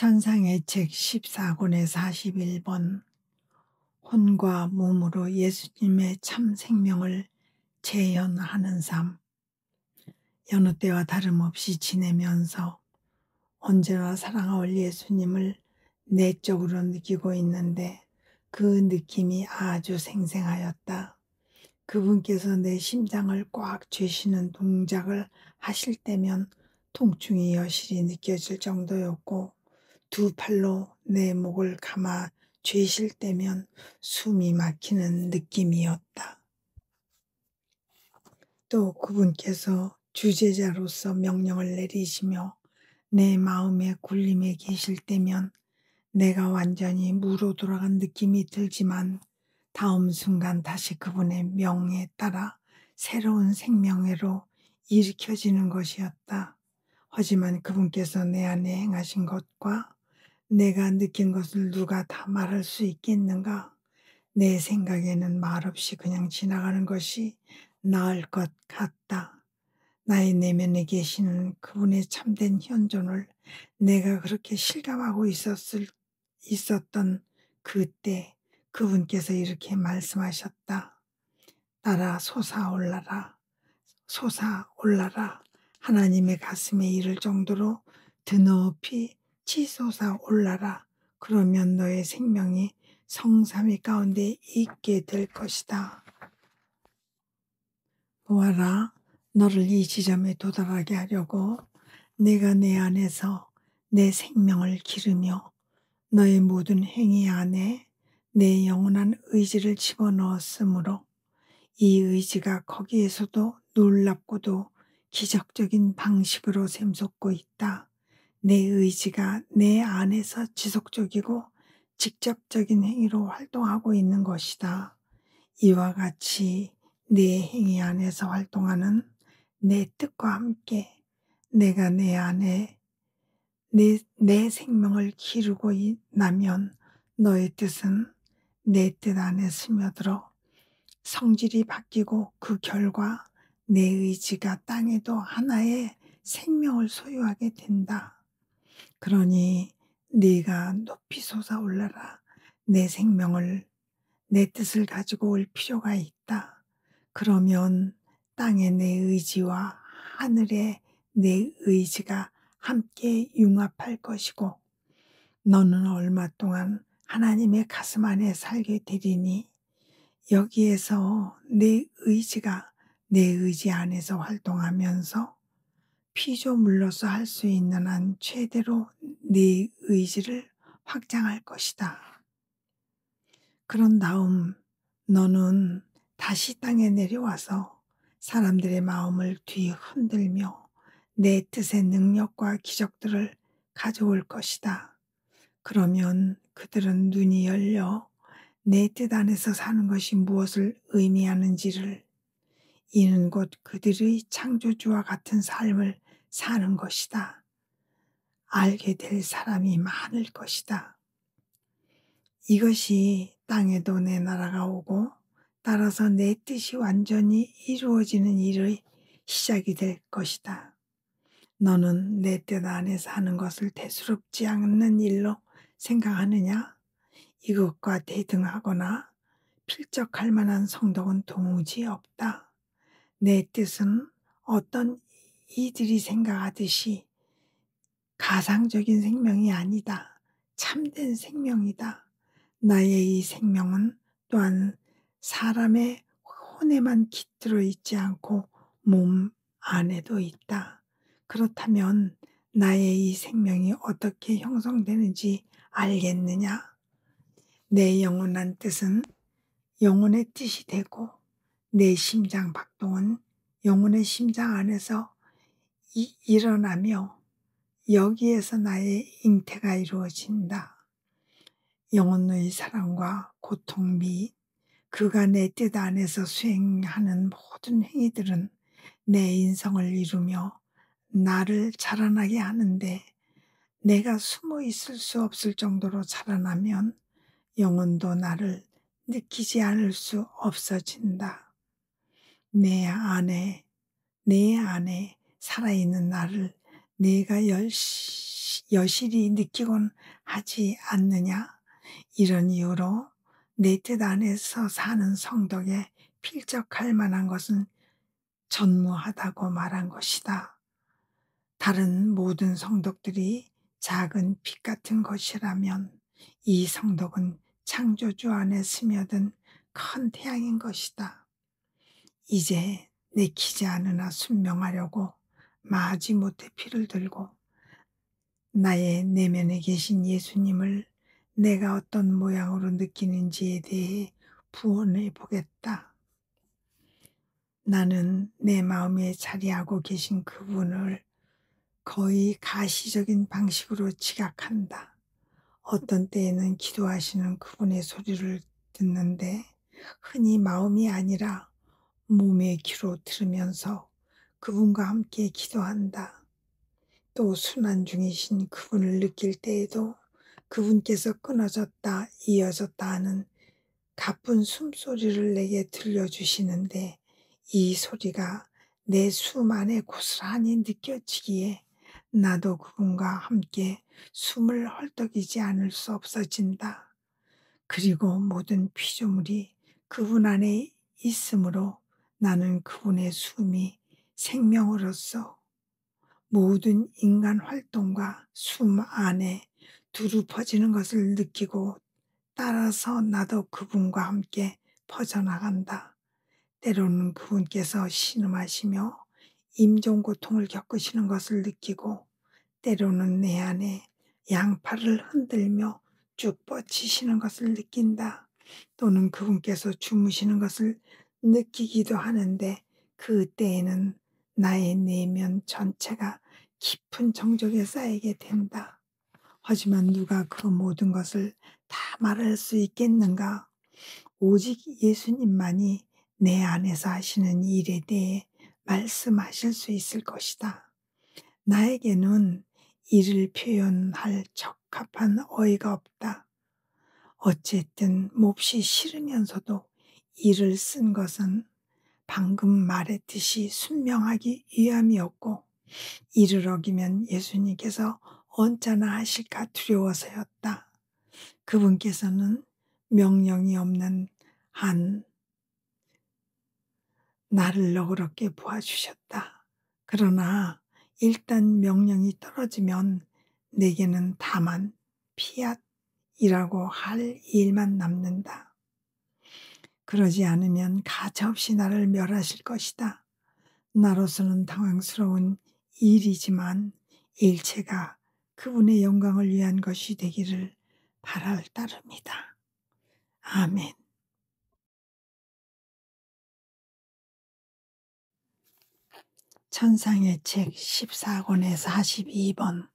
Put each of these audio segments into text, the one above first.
천상의 책 14권의 41번 혼과 몸으로 예수님의 참 생명을 재현하는 삶. 여느 때와 다름없이 지내면서 언제나 사랑할 예수님을 내적으로 느끼고 있는데 그 느낌이 아주 생생하였다. 그분께서 내 심장을 꽉 쥐시는 동작을 하실 때면 통증이 여실히 느껴질 정도였고, 두 팔로 내 목을 감아 쥐실 때면 숨이 막히는 느낌이었다. 또 그분께서 주제자로서 명령을 내리시며 내 마음의 굴림에 계실 때면 내가 완전히 무로 돌아간 느낌이 들지만 다음 순간 다시 그분의 명에 따라 새로운 생명회로 일으켜지는 것이었다. 하지만 그분께서 내 안에 행하신 것과 내가 느낀 것을 누가 다 말할 수 있겠는가? 내 생각에는 말없이 그냥 지나가는 것이 나을 것 같다. 나의 내면에 계시는 그분의 참된 현존을 내가 그렇게 실감하고 있었던 그때 그분께서 이렇게 말씀하셨다. 따라 솟아올라라. 솟아올라라. 하나님의 가슴에 이를 정도로 드높이 치솟아 올라라. 그러면 너의 생명이 성삼위 가운데 있게 될 것이다. 보아라, 너를 이 지점에 도달하게 하려고 내가 내 안에서 내 생명을 기르며 너의 모든 행위 안에 내 영원한 의지를 집어넣었으므로 이 의지가 거기에서도 놀랍고도 기적적인 방식으로 샘솟고 있다. 내 의지가 내 안에서 지속적이고 직접적인 행위로 활동하고 있는 것이다. 이와 같이 내 행위 안에서 활동하는 내 뜻과 함께 내가 내 안에 내 생명을 기르고 나면 너의 뜻은 내 뜻 안에 스며들어 성질이 바뀌고 그 결과 내 의지가 땅에도 하나의 생명을 소유하게 된다. 그러니 네가 높이 솟아올라라. 내 생명을 내 뜻을 가지고 올 필요가 있다. 그러면 땅의 내 의지와 하늘의 내 의지가 함께 융합할 것이고 너는 얼마 동안 하나님의 가슴 안에 살게 되리니 여기에서 내 의지가 내 의지 안에서 활동하면서 피조물로서 할 수 있는 한 최대로 네 의지를 확장할 것이다. 그런 다음 너는 다시 땅에 내려와서 사람들의 마음을 뒤흔들며 내 뜻의 능력과 기적들을 가져올 것이다. 그러면 그들은 눈이 열려 내 뜻 안에서 사는 것이 무엇을 의미하는지를 이는 곧 그들의 창조주와 같은 삶을 사는 것이다. 알게 될 사람이 많을 것이다. 이것이 땅에도 내 나라가 오고 따라서 내 뜻이 완전히 이루어지는 일의 시작이 될 것이다. 너는 내 뜻 안에서 하는 것을 대수롭지 않는 일로 생각하느냐? 이것과 대등하거나 필적할 만한 성덕은 도무지 없다. 내 뜻은 어떤 이들이 생각하듯이 가상적인 생명이 아니다. 참된 생명이다. 나의 이 생명은 또한 사람의 혼에만 깃들어 있지 않고 몸 안에도 있다. 그렇다면 나의 이 생명이 어떻게 형성되는지 알겠느냐? 내 영원한 뜻은 영혼의 뜻이 되고 내 심장 박동은 영혼의 심장 안에서 일어나며 여기에서 나의 잉태가 이루어진다. 영혼의 사랑과 고통 및 그가 내 뜻 안에서 수행하는 모든 행위들은 내 인성을 이루며 나를 자라나게 하는데 내가 숨어 있을 수 없을 정도로 자라나면 영혼도 나를 느끼지 않을 수 없어진다. 내 안에 살아있는 나를 내가 여실히 느끼곤 하지 않느냐? 이런 이유로 내 뜻 안에서 사는 성덕에 필적할 만한 것은 전무하다고 말한 것이다. 다른 모든 성덕들이 작은 빛 같은 것이라면 이 성덕은 창조주 안에 스며든 큰 태양인 것이다. 이제 내키지 않으나 순명하려고 마지못해 피를 들고 나의 내면에 계신 예수님을 내가 어떤 모양으로 느끼는지에 대해 부언해 보겠다. 나는 내 마음에 자리하고 계신 그분을 거의 가시적인 방식으로 지각한다. 어떤 때에는 기도하시는 그분의 소리를 듣는데 흔히 마음이 아니라 몸의 귀로 들으면서 그분과 함께 기도한다. 또 순환 중이신 그분을 느낄 때에도 그분께서 끊어졌다 이어졌다 하는 가쁜 숨소리를 내게 들려주시는데 이 소리가 내 숨 안에 고스란히 느껴지기에 나도 그분과 함께 숨을 헐떡이지 않을 수 없어진다. 그리고 모든 피조물이 그분 안에 있으므로 나는 그분의 숨이 생명으로서 모든 인간 활동과 숨 안에 두루 퍼지는 것을 느끼고 따라서 나도 그분과 함께 퍼져나간다. 때로는 그분께서 신음하시며 임종고통을 겪으시는 것을 느끼고 때로는 내 안에 양팔을 흔들며 쭉 뻗치시는 것을 느낀다. 또는 그분께서 주무시는 것을 느끼기도 하는데 그때에는 나의 내면 전체가 깊은 정적에 쌓이게 된다. 하지만 누가 그 모든 것을 다 말할 수 있겠는가? 오직 예수님만이 내 안에서 하시는 일에 대해 말씀하실 수 있을 것이다. 나에게는 이를 표현할 적합한 어휘가 없다. 어쨌든 몹시 싫으면서도 이를 쓴 것은 방금 말했듯이 순명하기 위함이었고 이를 어기면 예수님께서 언짢아 하실까 두려워서였다. 그분께서는 명령이 없는 한 나를 너그럽게 보아주셨다. 그러나 일단 명령이 떨어지면 내게는 다만 피앗이라고 할 일만 남는다. 그러지 않으면 가차없이 나를 멸하실 것이다. 나로서는 당황스러운 일이지만 일체가 그분의 영광을 위한 것이 되기를 바랄 따름이다. 아멘. 천상의 책 14권에 42번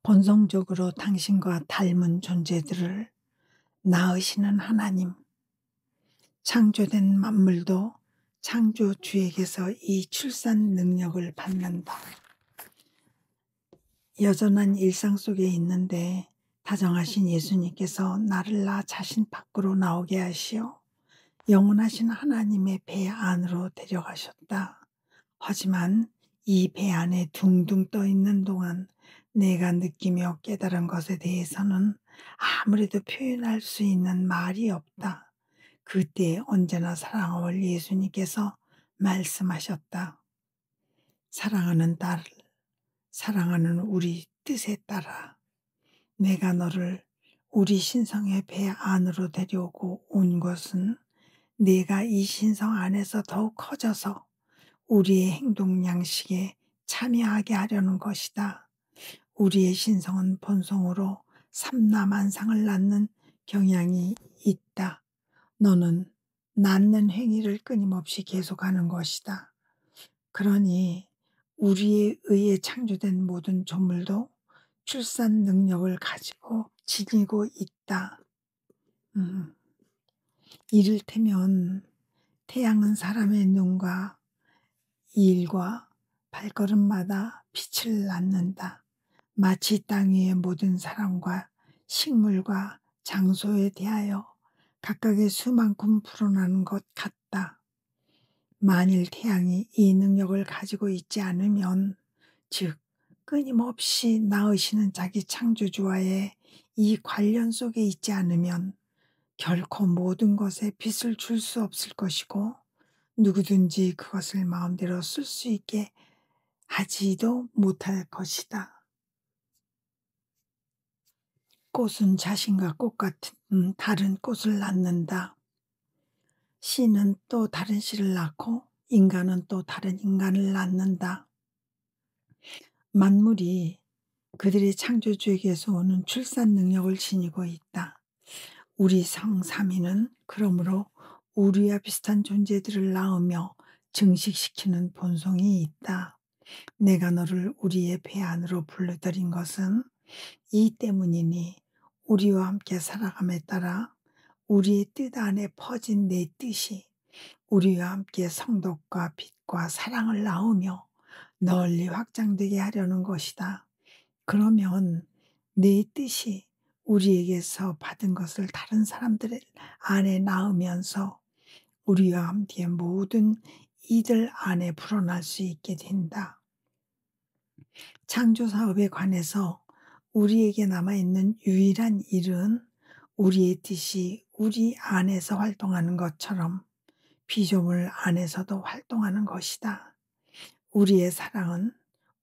본성적으로 당신과 닮은 존재들을 낳으시는 하나님, 창조된 만물도 창조주에게서 이 출산 능력을 받는다. 여전한 일상 속에 있는데 다정하신 예수님께서 나를 나 자신 밖으로 나오게 하시어 영원하신 하나님의 배 안으로 데려가셨다. 하지만 이 배 안에 둥둥 떠 있는 동안 내가 느끼며 깨달은 것에 대해서는 아무래도 표현할 수 있는 말이 없다. 그때 언제나 사랑할 예수님께서 말씀하셨다. 사랑하는 딸, 사랑하는 우리 뜻에 따라 내가 너를 우리 신성의 배 안으로 데려오고 온 것은 내가 이 신성 안에서 더욱 커져서 우리의 행동 양식에 참여하게 하려는 것이다. 우리의 신성은 본성으로 삼라만상을 낳는 경향이 있다. 너는 낳는 행위를 끊임없이 계속하는 것이다. 그러니 우리에 의해 창조된 모든 조물도 출산 능력을 가지고 지니고 있다. 이를테면 태양은 사람의 눈과 일과 발걸음마다 빛을 낳는다. 마치 땅 위의 모든 사람과 식물과 장소에 대하여 각각의 수만큼 불어나는 것 같다. 만일 태양이 이 능력을 가지고 있지 않으면, 즉 끊임없이 낳으시는 자기 창조주와의 이 관련 속에 있지 않으면 결코 모든 것에 빛을 줄 수 없을 것이고, 누구든지 그것을 마음대로 쓸 수 있게 하지도 못할 것이다. 꽃은 자신과 꽃 같은 다른 꽃을 낳는다. 씨는 또 다른 씨를 낳고 인간은 또 다른 인간을 낳는다. 만물이 그들의 창조주에게서 오는 출산 능력을 지니고 있다. 우리 성삼위는 그러므로 우리와 비슷한 존재들을 낳으며 증식시키는 본성이 있다. 내가 너를 우리의 배 안으로 불러들인 것은 이 때문이니, 우리와 함께 살아감에 따라 우리의 뜻 안에 퍼진 내 뜻이 우리와 함께 성덕과 빛과 사랑을 낳으며 널리 확장되게 하려는 것이다. 그러면 내 뜻이 우리에게서 받은 것을 다른 사람들 안에 낳으면서 우리와 함께 모든 이들 안에 불어날 수 있게 된다. 창조 사업에 관해서 우리에게 남아있는 유일한 일은 우리의 뜻이 우리 안에서 활동하는 것처럼 피조물 안에서도 활동하는 것이다. 우리의 사랑은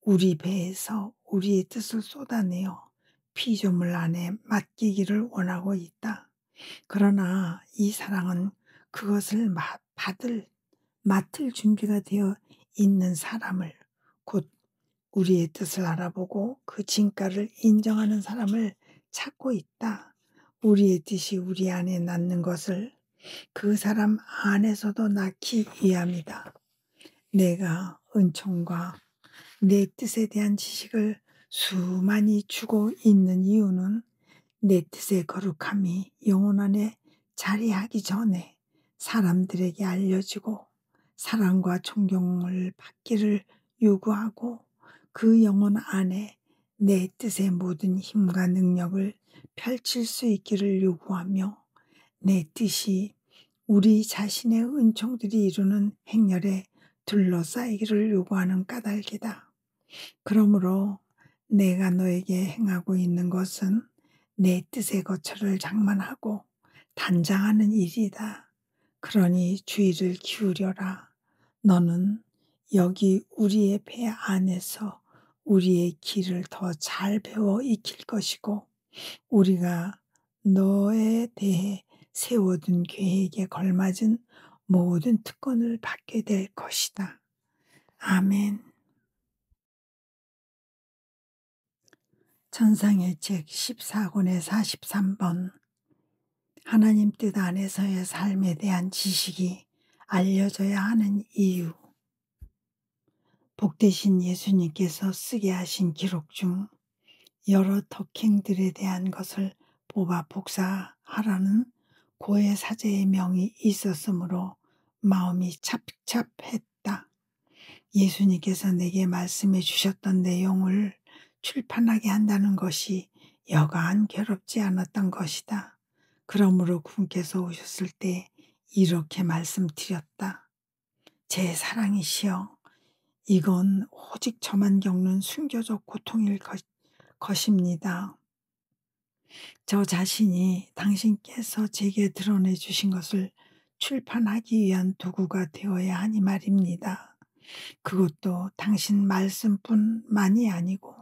우리 배에서 우리의 뜻을 쏟아내어 피조물 안에 맡기기를 원하고 있다. 그러나 이 사랑은 그것을 맡을 준비가 되어 있는 사람을, 곧 우리의 뜻을 알아보고 그 진가를 인정하는 사람을 찾고 있다. 우리의 뜻이 우리 안에 낳는 것을 그 사람 안에서도 낳기 위함이다. 내가 은총과 내 뜻에 대한 지식을 수많이 주고 있는 이유는 내 뜻의 거룩함이 영혼 안에 자리하기 전에 사람들에게 알려지고 사랑과 존경을 받기를 요구하고, 그 영혼 안에 내 뜻의 모든 힘과 능력을 펼칠 수 있기를 요구하며, 내 뜻이 우리 자신의 은총들이 이루는 행렬에 둘러싸이기를 요구하는 까닭이다. 그러므로 내가 너에게 행하고 있는 것은 내 뜻의 거처를 장만하고 단장하는 일이다. 그러니 주의를 기울여라. 너는 여기 우리의 배 안에서 우리의 길을 더 잘 배워 익힐 것이고, 우리가 너에 대해 세워둔 계획에 걸맞은 모든 특권을 받게 될 것이다. 아멘. 천상의 책 14권의 43번. 하나님 뜻 안에서의 삶에 대한 지식이 알려져야 하는 이유. 복되신 예수님께서 쓰게 하신 기록 중 여러 덕행들에 대한 것을 뽑아 복사하라는 고해 사제의 명이 있었으므로 마음이 찹찹했다. 예수님께서 내게 말씀해 주셨던 내용을 출판하게 한다는 것이 여간 괴롭지 않았던 것이다. 그러므로 군께서 오셨을 때 이렇게 말씀드렸다. 제 사랑이시여, 이건 오직 저만 겪는 순교적 고통일 것입니다. 저 자신이 당신께서 제게 드러내 주신 것을 출판하기 위한 도구가 되어야 하니 말입니다. 그것도 당신 말씀뿐만이 아니고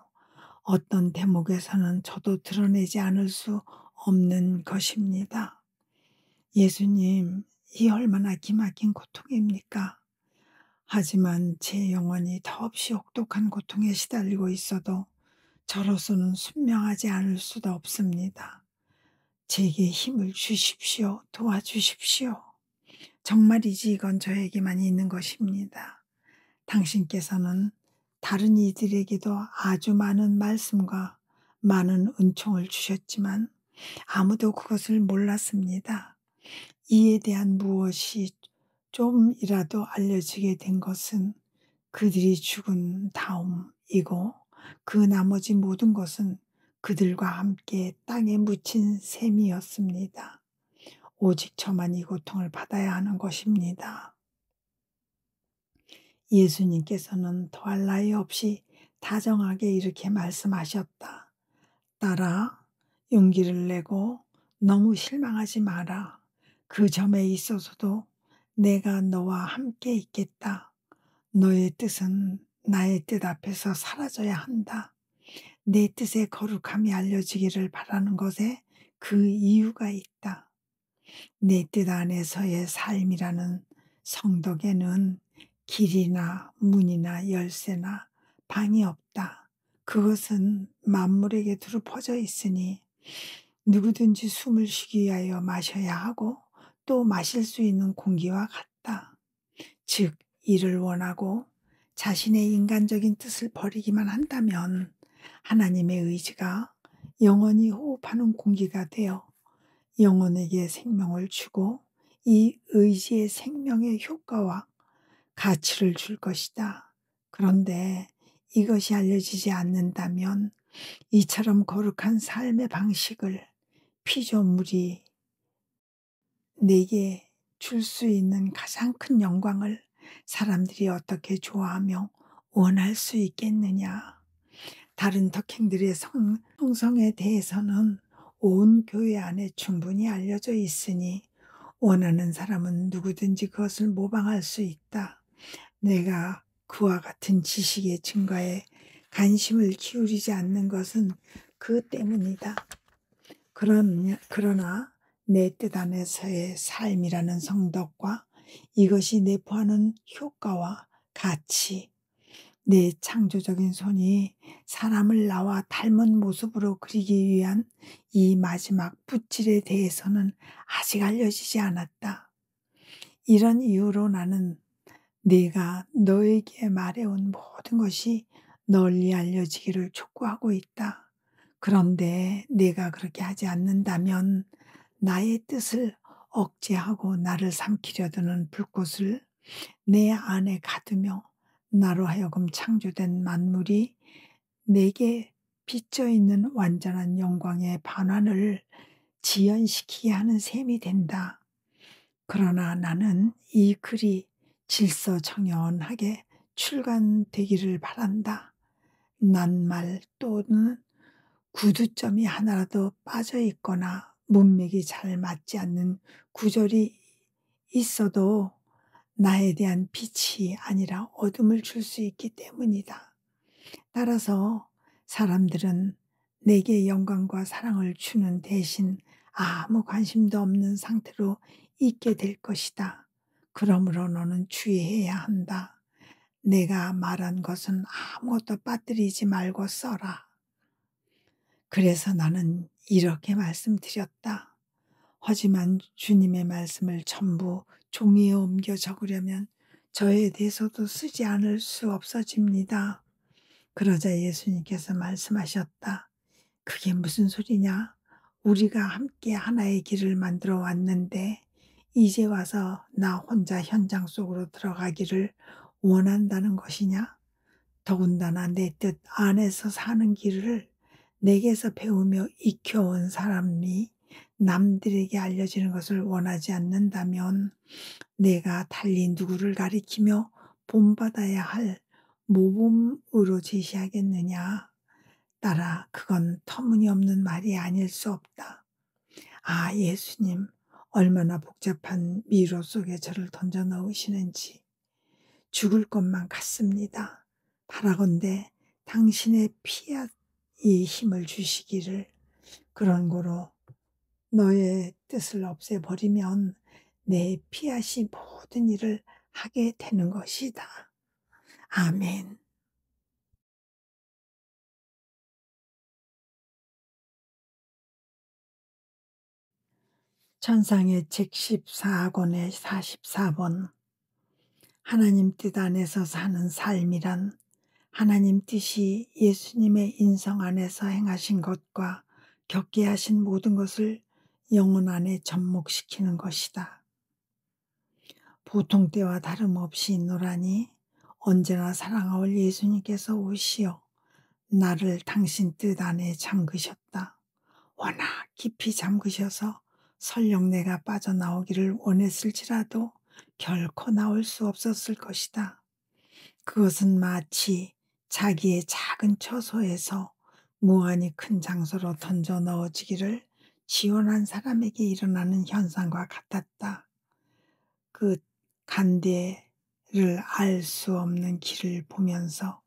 어떤 대목에서는 저도 드러내지 않을 수 없는 것입니다. 예수님, 이 얼마나 기막힌 고통입니까? 하지만 제 영혼이 더없이 혹독한 고통에 시달리고 있어도 저로서는 순명하지 않을 수도 없습니다. 제게 힘을 주십시오. 도와주십시오. 정말이지 이건 저에게만 있는 것입니다. 당신께서는 다른 이들에게도 아주 많은 말씀과 많은 은총을 주셨지만 아무도 그것을 몰랐습니다. 이에 대한 무엇이 좀이라도 알려지게 된 것은 그들이 죽은 다음이고, 그 나머지 모든 것은 그들과 함께 땅에 묻힌 셈이었습니다. 오직 저만 이 고통을 받아야 하는 것입니다. 예수님께서는 더할 나위 없이 다정하게 이렇게 말씀하셨다. 딸아, 용기를 내고 너무 실망하지 마라. 그 점에 있어서도 내가 너와 함께 있겠다. 너의 뜻은 나의 뜻 앞에서 사라져야 한다. 내 뜻의 거룩함이 알려지기를 바라는 것에 그 이유가 있다. 내 뜻 안에서의 삶이라는 성덕에는 길이나 문이나 열쇠나 방이 없다. 그것은 만물에게 두루 퍼져 있으니 누구든지 숨을 쉬기 위하여 마셔야 하고 또 마실 수 있는 공기와 같다. 즉, 이를 원하고 자신의 인간적인 뜻을 버리기만 한다면 하나님의 의지가 영원히 호흡하는 공기가 되어 영혼에게 생명을 주고 이 의지의 생명의 효과와 가치를 줄 것이다. 그런데 이것이 알려지지 않는다면 이처럼 거룩한 삶의 방식을 피조물이 내게 줄 수 있는 가장 큰 영광을 사람들이 어떻게 좋아하며 원할 수 있겠느냐. 다른 덕행들의 성성에 대해서는 온 교회 안에 충분히 알려져 있으니 원하는 사람은 누구든지 그것을 모방할 수 있다. 내가 그와 같은 지식의 증가에 관심을 기울이지 않는 것은 그 때문이다. 그러나 내 뜻 안에서의 삶이라는 성덕과 이것이 내포하는 효과와 가치, 내 창조적인 손이 사람을 나와 닮은 모습으로 그리기 위한 이 마지막 붓질에 대해서는 아직 알려지지 않았다. 이런 이유로 나는 내가 너에게 말해온 모든 것이 널리 알려지기를 촉구하고 있다. 그런데 내가 그렇게 하지 않는다면 나의 뜻을 억제하고 나를 삼키려 드는 불꽃을 내 안에 가두며 나로 하여금 창조된 만물이 내게 비쳐 있는 완전한 영광의 반환을 지연시키게 하는 셈이 된다. 그러나 나는 이 글이 질서정연하게 출간되기를 바란다. 낱말 또는 구두점이 하나라도 빠져 있거나 문맥이 잘 맞지 않는 구절이 있어도 나에 대한 빛이 아니라 어둠을 줄 수 있기 때문이다. 따라서 사람들은 내게 영광과 사랑을 주는 대신 아무 관심도 없는 상태로 있게 될 것이다. 그러므로 너는 주의해야 한다. 내가 말한 것은 아무것도 빠뜨리지 말고 써라. 그래서 나는 이렇게 말씀드렸다. 하지만 주님의 말씀을 전부 종이에 옮겨 적으려면 저에 대해서도 쓰지 않을 수 없어집니다. 그러자 예수님께서 말씀하셨다. 그게 무슨 소리냐? 우리가 함께 하나의 길을 만들어 왔는데 이제 와서 나 혼자 현장 속으로 들어가기를 원한다는 것이냐? 더군다나 내 뜻 안에서 사는 길을 내게서 배우며 익혀온 사람이 남들에게 알려지는 것을 원하지 않는다면 내가 달리 누구를 가리키며 본받아야 할 모범으로 제시하겠느냐. 따라 그건 터무니없는 말이 아닐 수 없다. 아, 예수님, 얼마나 복잡한 미로 속에 저를 던져 넣으시는지 죽을 것만 같습니다. 바라건대 당신의 피앗이 힘을 주시기를. 그런 거로 너의 뜻을 없애버리면 내 피앗이 모든 일을 하게 되는 것이다. 아멘. 천상의 책 14권의 44번. 하나님 뜻 안에서 사는 삶이란 하나님 뜻이 예수님의 인성 안에서 행하신 것과 겪게 하신 모든 것을 영혼 안에 접목시키는 것이다. 보통 때와 다름없이 노라니 언제나 사랑하올 예수님께서 오시어 나를 당신 뜻 안에 잠그셨다. 워낙 깊이 잠그셔서 설령 내가 빠져나오기를 원했을지라도 결코 나올 수 없었을 것이다. 그것은 마치 자기의 작은 처소에서 무한히 큰 장소로 던져 넣어지기를 지원한 사람에게 일어나는 현상과 같았다. 그 간대를 알 수 없는 길을 보면서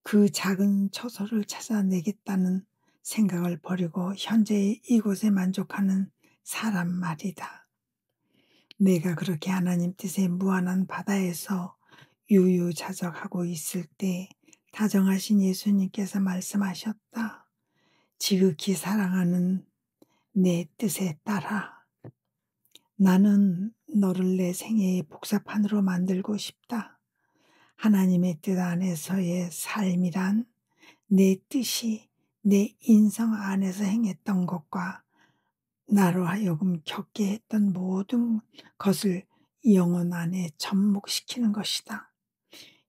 그 작은 처소를 찾아내겠다는 생각을 버리고 현재의 이곳에 만족하는 사람 말이다. 내가 그렇게 하나님 뜻의 무한한 바다에서 유유자적하고 있을 때 다정하신 예수님께서 말씀하셨다. 지극히 사랑하는 내 뜻에 따라 나는 너를 내 생애의 복사판으로 만들고 싶다. 하나님의 뜻 안에서의 삶이란 내 뜻이 내 인성 안에서 행했던 것과 나로 하여금 겪게 했던 모든 것을 영혼 안에 접목시키는 것이다.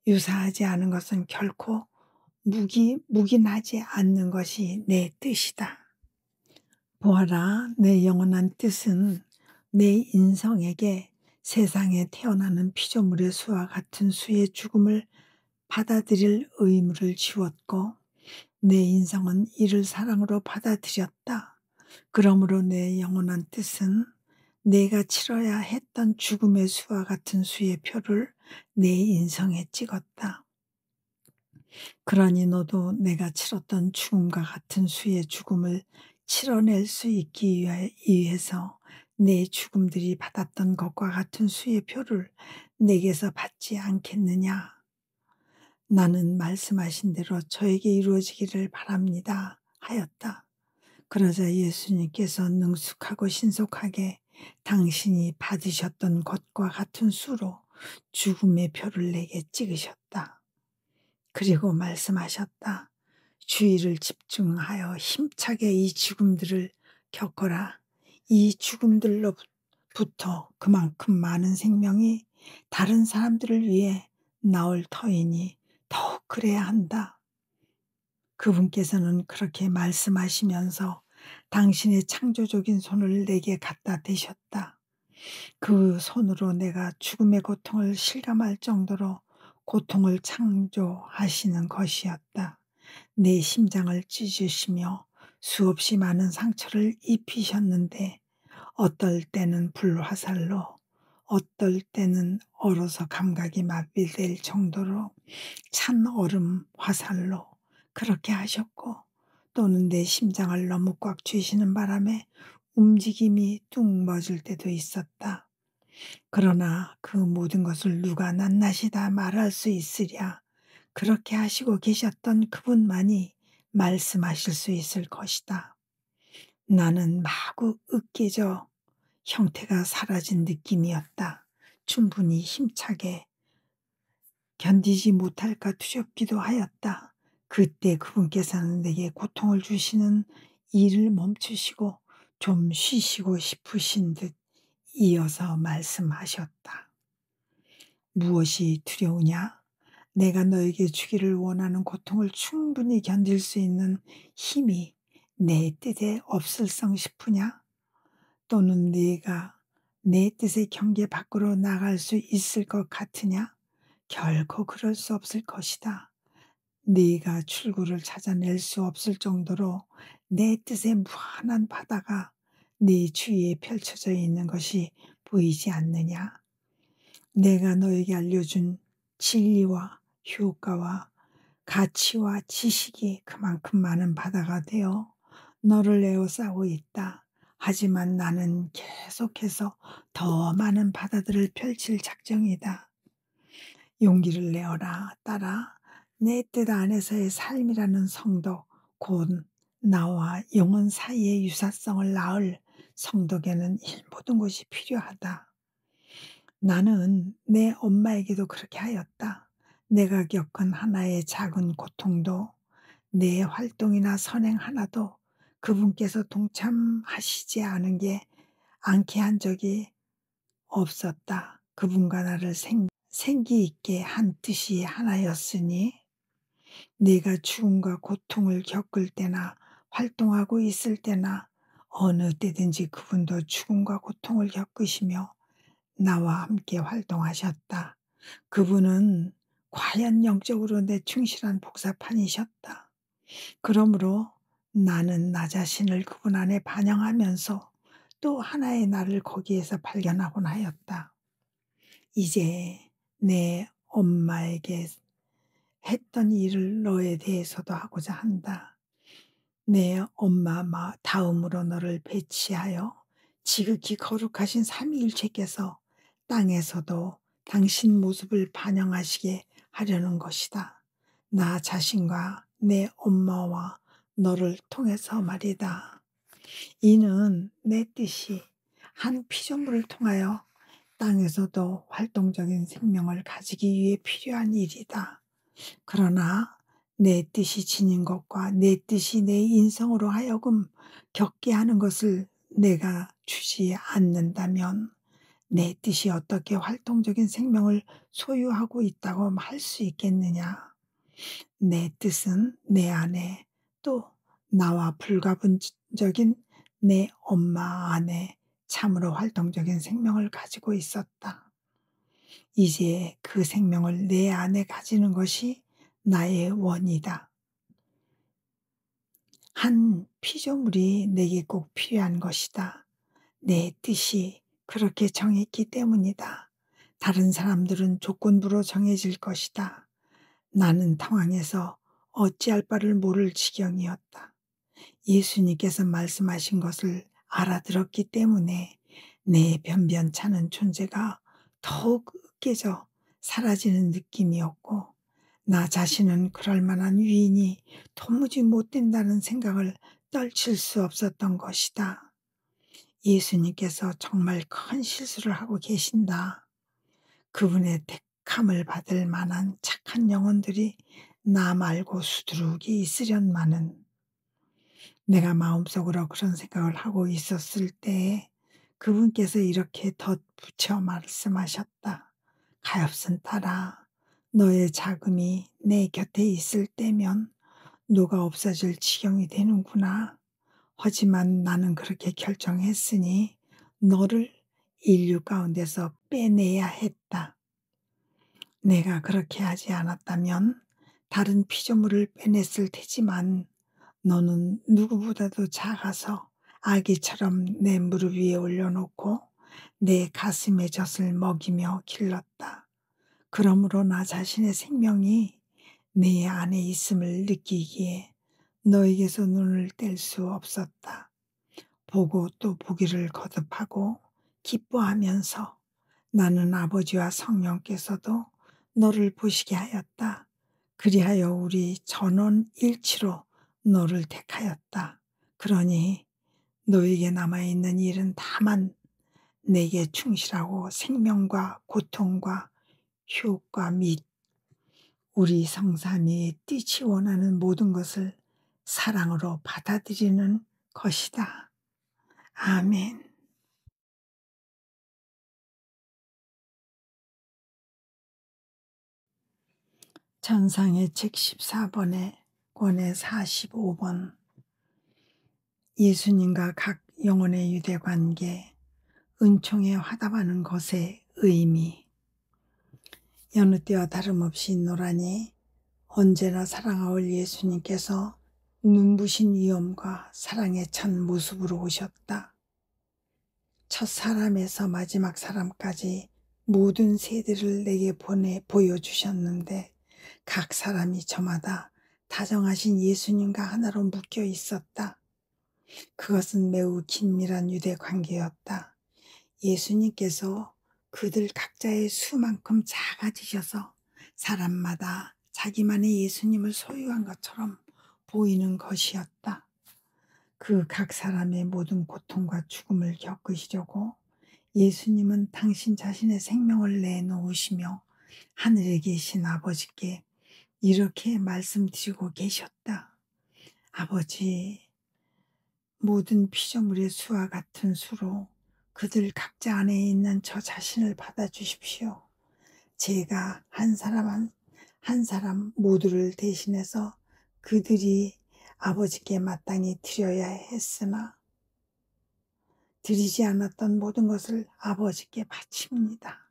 유사하지 않은 것은 결코 묵인하지 않는 것이 내 뜻이다. 보아라, 내 영원한 뜻은 내 인성에게 세상에 태어나는 피조물의 수와 같은 수의 죽음을 받아들일 의무를 지웠고 내 인성은 이를 사랑으로 받아들였다. 그러므로 내 영원한 뜻은 내가 치러야 했던 죽음의 수와 같은 수의 표를 내 인성에 찍었다. 그러니 너도 내가 치렀던 죽음과 같은 수의 죽음을 치러낼 수 있기 위해서 내 죽음들이 받았던 것과 같은 수의 표를 내게서 받지 않겠느냐. 나는 말씀하신 대로 저에게 이루어지기를 바랍니다 하였다. 그러자 예수님께서 능숙하고 신속하게 당신이 받으셨던 것과 같은 수로 죽음의 표를 내게 찍으셨다. 그리고 말씀하셨다. 주의를 집중하여 힘차게 이 죽음들을 겪어라. 이 죽음들로부터 그만큼 많은 생명이 다른 사람들을 위해 나올 터이니 더욱 그래야 한다. 그분께서는 그렇게 말씀하시면서 당신의 창조적인 손을 내게 갖다 대셨다. 그 손으로 내가 죽음의 고통을 실감할 정도로 고통을 창조하시는 것이었다. 내 심장을 찢으시며 수없이 많은 상처를 입히셨는데 어떨 때는 불화살로 어떨 때는 얼어서 감각이 마비될 정도로 찬 얼음 화살로 그렇게 하셨고 또는 내 심장을 너무 꽉 쥐시는 바람에 움직임이 뚝 멎을 때도 있었다. 그러나 그 모든 것을 누가 낱낱이 다 말할 수 있으랴. 그렇게 하시고 계셨던 그분만이 말씀하실 수 있을 것이다. 나는 마구 으깨져 형태가 사라진 느낌이었다. 충분히 힘차게 견디지 못할까 두렵기도 하였다. 그때 그분께서는 내게 고통을 주시는 일을 멈추시고 좀 쉬시고 싶으신 듯 이어서 말씀하셨다. 무엇이 두려우냐? 내가 너에게 주기를 원하는 고통을 충분히 견딜 수 있는 힘이 내 뜻에 없을성 싶으냐? 또는 네가 내 뜻의 경계 밖으로 나갈 수 있을 것 같으냐? 결코 그럴 수 없을 것이다. 네가 출구를 찾아낼 수 없을 정도로 내 뜻의 무한한 바다가 네 주위에 펼쳐져 있는 것이 보이지 않느냐? 내가 너에게 알려준 진리와 효과와 가치와 지식이 그만큼 많은 바다가 되어 너를 에워싸고 있다. 하지만 나는 계속해서 더 많은 바다들을 펼칠 작정이다. 용기를 내어라, 따라. 내 뜻 안에서의 삶이라는 성도, 곧 나와 영혼 사이의 유사성을 낳을 성도에게는 이 모든 것이 필요하다. 나는 내 엄마에게도 그렇게 하였다. 내가 겪은 하나의 작은 고통도 내 활동이나 선행 하나도 그분께서 동참하시지 않게 한 적이 없었다. 그분과 나를 생기 있게 한 뜻이 하나였으니 내가 죽음과 고통을 겪을 때나 활동하고 있을 때나 어느 때든지 그분도 죽음과 고통을 겪으시며 나와 함께 활동하셨다. 그분은 과연 영적으로 내 충실한 복사판이셨다. 그러므로 나는 나 자신을 그분 안에 반영하면서 또 하나의 나를 거기에서 발견하곤 하였다. 이제 내 엄마에게 했던 일을 너에 대해서도 하고자 한다. 내 엄마 다음으로 너를 배치하여 지극히 거룩하신 삼위일체께서 땅에서도 당신 모습을 반영하시게 하려는 것이다. 나 자신과 내 엄마와 너를 통해서 말이다. 이는 내 뜻이 한 피조물을 통하여 땅에서도 활동적인 생명을 가지기 위해 필요한 일이다. 그러나 내 뜻이 지닌 것과 내 뜻이 내 인성으로 하여금 겪게 하는 것을 내가 주지 않는다면 내 뜻이 어떻게 활동적인 생명을 소유하고 있다고 할 수 있겠느냐? 내 뜻은 내 안에 또 나와 불가분적인 내 엄마 안에 참으로 활동적인 생명을 가지고 있었다. 이제 그 생명을 내 안에 가지는 것이 나의 원이다. 한 피조물이 내게 꼭 필요한 것이다. 내 뜻이 그렇게 정했기 때문이다. 다른 사람들은 조건부로 정해질 것이다. 나는 당황해서 어찌할 바를 모를 지경이었다. 예수님께서 말씀하신 것을 알아들었기 때문에 내 변변찮은 존재가 더욱 으깨져 사라지는 느낌이었고, 나 자신은 그럴 만한 위인이 도무지 못 된다는 생각을 떨칠 수 없었던 것이다. 예수님께서 정말 큰 실수를 하고 계신다. 그분의 택함을 받을 만한 착한 영혼들이 나 말고 수두룩이 있으련마는, 내가 마음속으로 그런 생각을 하고 있었을 때에 그분께서 이렇게 덧붙여 말씀하셨다. 가엾은 딸아, 너의 자금이 내 곁에 있을 때면 너가 없어질 지경이 되는구나. 하지만 나는 그렇게 결정했으니 너를 인류 가운데서 빼내야 했다. 내가 그렇게 하지 않았다면 다른 피조물을 빼냈을 테지만 너는 누구보다도 작아서 아기처럼 내 무릎 위에 올려놓고 내 가슴의 젖을 먹이며 길렀다. 그러므로 나 자신의 생명이 내 안에 있음을 느끼기에 너에게서 눈을 뗄 수 없었다. 보고 또 보기를 거듭하고 기뻐하면서 나는 아버지와 성령께서도 너를 보시게 하였다. 그리하여 우리 전원일치로 너를 택하였다. 그러니 너에게 남아있는 일은 다만 내게 충실하고 생명과 고통과 효과 및 우리 성삼위의 뜻이 원하는 모든 것을 사랑으로 받아들이는 것이다. 아멘. 전상의 책 14번에 권의 45번. 예수님과 각 영혼의 유대관계, 은총에 화답하는 것의 의미. 여느 때와 다름없이 노라니 언제나 사랑하올 예수님께서 눈부신 위엄과 사랑의 첫 모습으로 오셨다. 첫 사람에서 마지막 사람까지 모든 세대를 내게 보여주셨는데 각 사람이 저마다 다정하신 예수님과 하나로 묶여 있었다. 그것은 매우 긴밀한 유대 관계였다. 예수님께서 그들 각자의 수만큼 작아지셔서 사람마다 자기만의 예수님을 소유한 것처럼 보이는 것이었다. 그 각 사람의 모든 고통과 죽음을 겪으시려고 예수님은 당신 자신의 생명을 내놓으시며 하늘에 계신 아버지께 이렇게 말씀드리고 계셨다. 아버지, 모든 피조물의 수와 같은 수로 그들 각자 안에 있는 저 자신을 받아주십시오. 제가 한 사람 한 사람 모두를 대신해서 그들이 아버지께 마땅히 드려야 했으나 드리지 않았던 모든 것을 아버지께 바칩니다.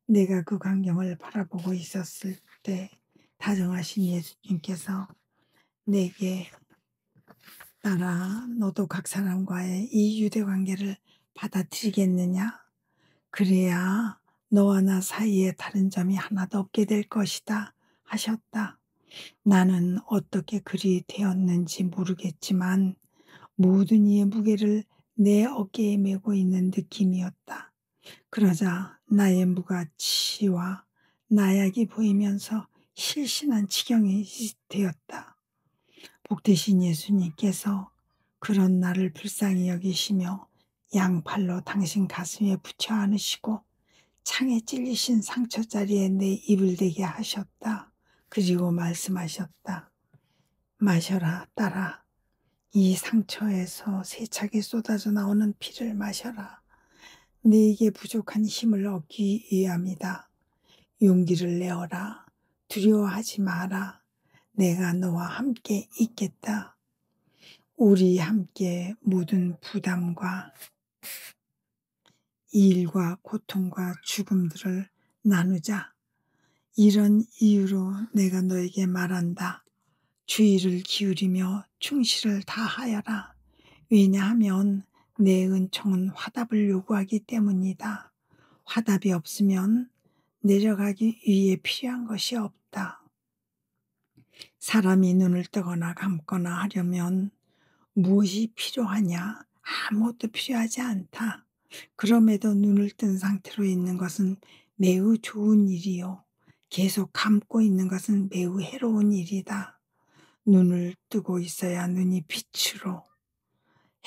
내가 그 광경을 바라보고 있었을 때 다정하신 예수님께서 내게 따라 너도 각 사람과의 이 유대 관계를 받아들이겠느냐? 그래야 너와 나 사이에 다른 점이 하나도 없게 될 것이다 하셨다. 나는 어떻게 그리 되었는지 모르겠지만 모든 이의 무게를 내 어깨에 메고 있는 느낌이었다. 그러자 나의 무가치와 나약이 보이면서 실신한 지경이 되었다. 복되신 예수님께서 그런 나를 불쌍히 여기시며 양팔로 당신 가슴에 붙여 안으시고 창에 찔리신 상처 자리에 내 입을 대게 하셨다. 그리고 말씀하셨다. 마셔라, 딸아. 이 상처에서 세차게 쏟아져 나오는 피를 마셔라. 네게 부족한 힘을 얻기 위함이다. 용기를 내어라. 두려워하지 마라. 내가 너와 함께 있겠다. 우리 함께 모든 부담과 일과 고통과 죽음들을 나누자. 이런 이유로 내가 너에게 말한다. 주의를 기울이며 충실을 다하여라. 왜냐하면 내 은총은 화답을 요구하기 때문이다. 화답이 없으면 내려가기 위해 필요한 것이 없다. 사람이 눈을 뜨거나 감거나 하려면 무엇이 필요하냐? 아무것도 필요하지 않다. 그럼에도 눈을 뜬 상태로 있는 것은 매우 좋은 일이요. 계속 감고 있는 것은 매우 해로운 일이다. 눈을 뜨고 있어야 눈이 빛으로,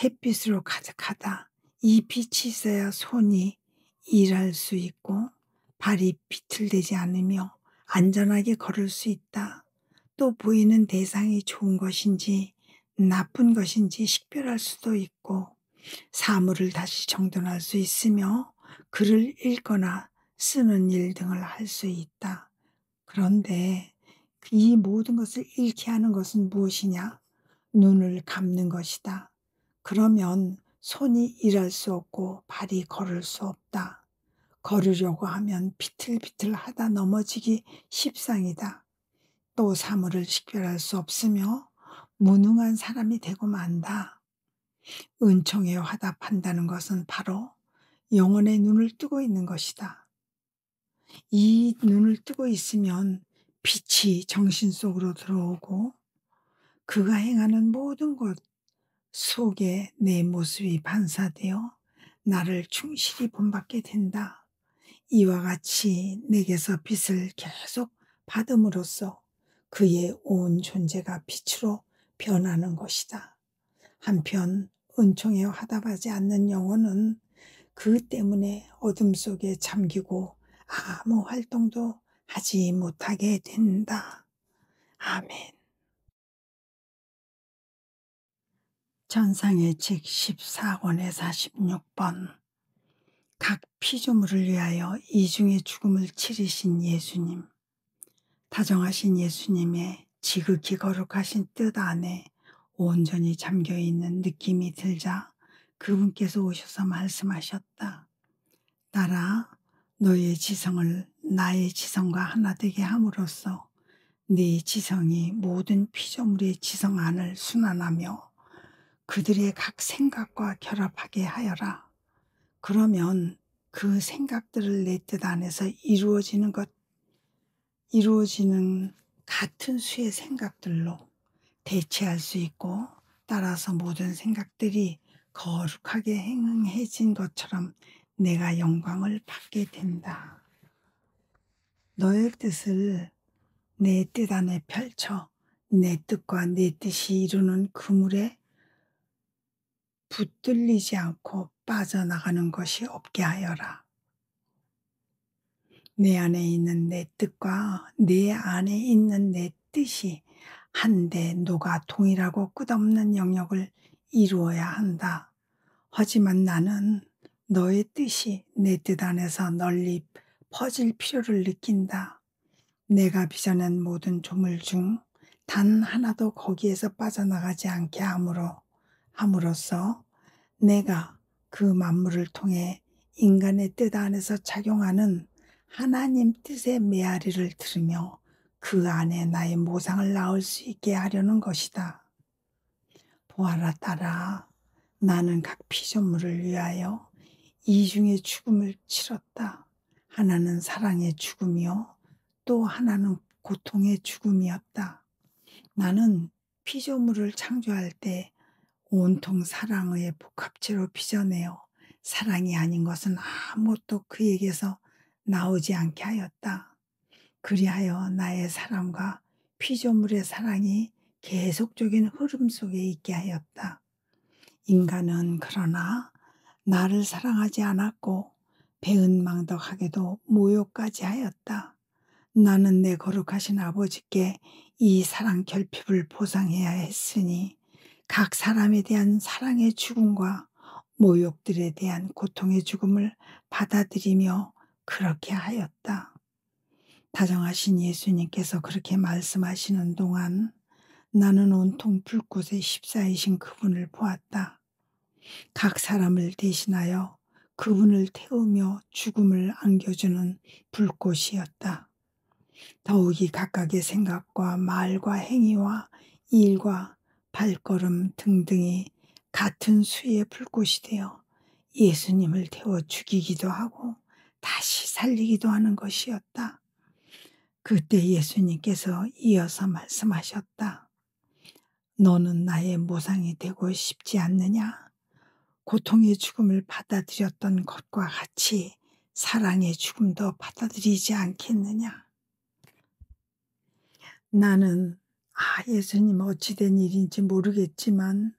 햇빛으로 가득하다. 이 빛이 있어야 손이 일할 수 있고 발이 비틀대지 않으며 안전하게 걸을 수 있다. 또 보이는 대상이 좋은 것인지 나쁜 것인지 식별할 수도 있고 사물을 다시 정돈할 수 있으며 글을 읽거나 쓰는 일 등을 할 수 있다. 그런데 이 모든 것을 잃게 하는 것은 무엇이냐? 눈을 감는 것이다. 그러면 손이 일할 수 없고 발이 걸을 수 없다. 걸으려고 하면 비틀비틀하다 넘어지기 십상이다. 또 사물을 식별할 수 없으며 무능한 사람이 되고 만다. 은총에 화답한다는 것은 바로 영혼의 눈을 뜨고 있는 것이다. 이 눈을 뜨고 있으면 빛이 정신 속으로 들어오고 그가 행하는 모든 것 속에 내 모습이 반사되어 나를 충실히 본받게 된다. 이와 같이 내게서 빛을 계속 받음으로써 그의 온 존재가 빛으로 변하는 것이다. 한편 은총에 화답하지 않는 영혼은 그 때문에 어둠 속에 잠기고 아무 활동도 하지 못하게 된다. 아멘. 전상의 책 14권의 46번. 각 피조물을 위하여 이중의 죽음을 치르신 예수님. 다정하신 예수님의 지극히 거룩하신 뜻 안에 온전히 잠겨있는 느낌이 들자 그분께서 오셔서 말씀하셨다. 딸아, 너의 지성을 나의 지성과 하나 되게 함으로써 네 지성이 모든 피조물의 지성 안을 순환하며 그들의 각 생각과 결합하게 하여라. 그러면 그 생각들을 내 뜻 안에서 이루어지는 같은 수의 생각들로 대체할 수 있고 따라서 모든 생각들이 거룩하게 행해진 것처럼 내가 영광을 받게 된다. 너의 뜻을 내 뜻 안에 펼쳐 내 뜻과 내 뜻이 이루는 그물에 붙들리지 않고 빠져나가는 것이 없게 하여라. 내 안에 있는 내 뜻과 내 안에 있는 내 뜻이 한데 녹아 동일하고 끝없는 영역을 이루어야 한다. 하지만 나는 너의 뜻이 내 뜻 안에서 널리 퍼질 필요를 느낀다. 내가 빚어낸 모든 조물 중 단 하나도 거기에서 빠져나가지 않게 함으로써 내가 그 만물을 통해 인간의 뜻 안에서 작용하는 하나님 뜻의 메아리를 들으며 그 안에 나의 모상을 낳을 수 있게 하려는 것이다. 보아라 딸아, 나는 각 피조물을 위하여 이중의 죽음을 치렀다. 하나는 사랑의 죽음이요 또 하나는 고통의 죽음이었다. 나는 피조물을 창조할 때 온통 사랑의 복합체로 빚어내어 사랑이 아닌 것은 아무것도 그에게서 나오지 않게 하였다. 그리하여 나의 사랑과 피조물의 사랑이 계속적인 흐름 속에 있게 하였다. 인간은 그러나 나를 사랑하지 않았고 배은망덕하게도 모욕까지 하였다. 나는 내 거룩하신 아버지께 이 사랑 결핍을 보상해야 했으니 각 사람에 대한 사랑의 죽음과 모욕들에 대한 고통의 죽음을 받아들이며 그렇게 하였다. 다정하신 예수님께서 그렇게 말씀하시는 동안 나는 온통 불꽃에 휩싸이신 그분을 보았다. 각 사람을 대신하여 그분을 태우며 죽음을 안겨주는 불꽃이었다. 더욱이 각각의 생각과 말과 행위와 일과 발걸음 등등이 같은 수의 불꽃이 되어 예수님을 태워 죽이기도 하고 다시 살리기도 하는 것이었다. 그때 예수님께서 이어서 말씀하셨다. 너는 나의 모상이 되고 싶지 않느냐? 고통의 죽음을 받아들였던 것과 같이 사랑의 죽음도 받아들이지 않겠느냐? 나는 예수님 어찌된 일인지 모르겠지만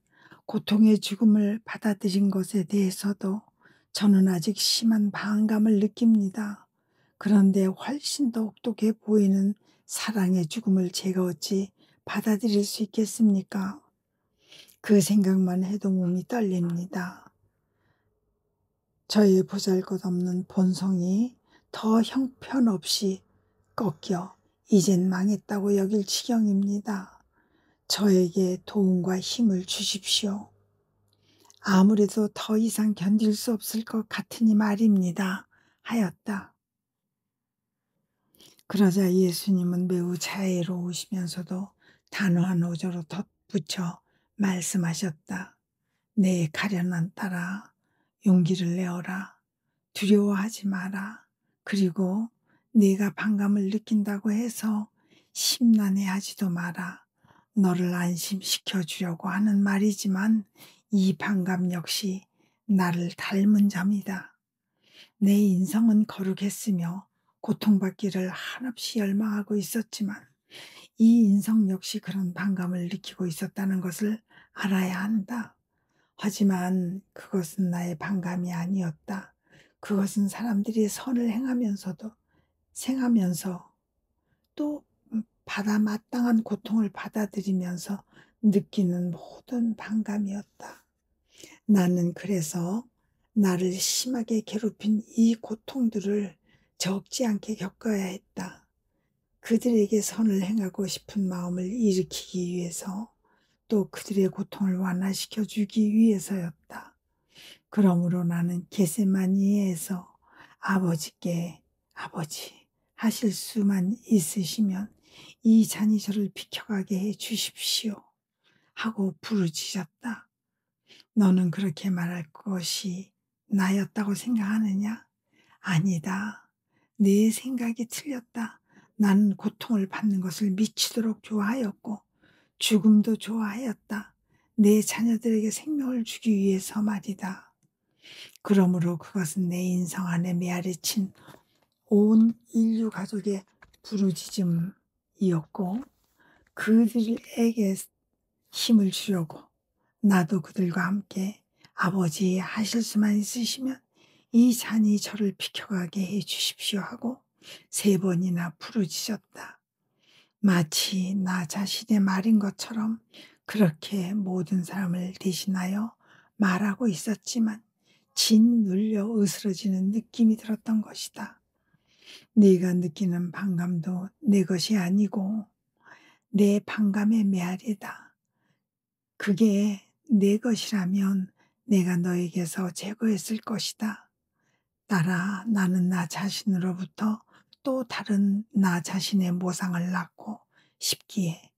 고통의 죽음을 받아들인 것에 대해서도 저는 아직 심한 반감을 느낍니다. 그런데 훨씬 더 혹독해 보이는 사랑의 죽음을 제가 어찌 받아들일 수 있겠습니까? 그 생각만 해도 몸이 떨립니다. 저의 보잘것없는 본성이 더 형편없이 꺾여 이젠 망했다고 여길 지경입니다. 저에게 도움과 힘을 주십시오. 아무래도 더 이상 견딜 수 없을 것 같으니 말입니다. 하였다. 그러자 예수님은 매우 자애로우시면서도 단호한 어조로 덧붙여 말씀하셨다. 내 가련한 딸아, 용기를 내어라. 두려워하지 마라. 그리고 네가 반감을 느낀다고 해서 심란해하지도 마라. 너를 안심시켜 주려고 하는 말이지만 이 반감 역시 나를 닮은 점이다. 내 인성은 거룩했으며 고통받기를 한없이 열망하고 있었지만 이 인성 역시 그런 반감을 느끼고 있었다는 것을 알아야 한다. 하지만 그것은 나의 반감이 아니었다. 그것은 사람들이 선을 생하면서 또 받아 마땅한 고통을 받아들이면서 느끼는 모든 반감이었다. 나는 그래서 나를 심하게 괴롭힌 이 고통들을 적지 않게 겪어야 했다. 그들에게 선을 행하고 싶은 마음을 일으키기 위해서 또 그들의 고통을 완화시켜 주기 위해서였다. 그러므로 나는 겟세마니에서 아버지께 아버지 하실 수만 있으시면 이 잔이 저를 비켜가게 해 주십시오 하고 부르짖었다. 너는 그렇게 말할 것이 나였다고 생각하느냐? 아니다. 내 생각이 틀렸다. 나는 고통을 받는 것을 미치도록 좋아하였고 죽음도 좋아하였다. 내 자녀들에게 생명을 주기 위해서 말이다. 그러므로 그것은 내 인성 안에 메아리친 온 인류 가족의 부르짖음이었고 그들에게 힘을 주려고 나도 그들과 함께 아버지 하실 수만 있으시면 이 잔이 저를 비켜가게 해 주십시오 하고 3번이나 부르짖었다. 마치 나 자신의 말인 것처럼 그렇게 모든 사람을 대신하여 말하고 있었지만 짓눌려 으스러지는 느낌이 들었던 것이다. 네가 느끼는 반감도 내 것이 아니고 내 반감의 메아리다. 그게 내 것이라면 내가 너에게서 제거했을 것이다. 따라 나는 나 자신으로부터 또 다른 나 자신의 모상을 낳고 싶기에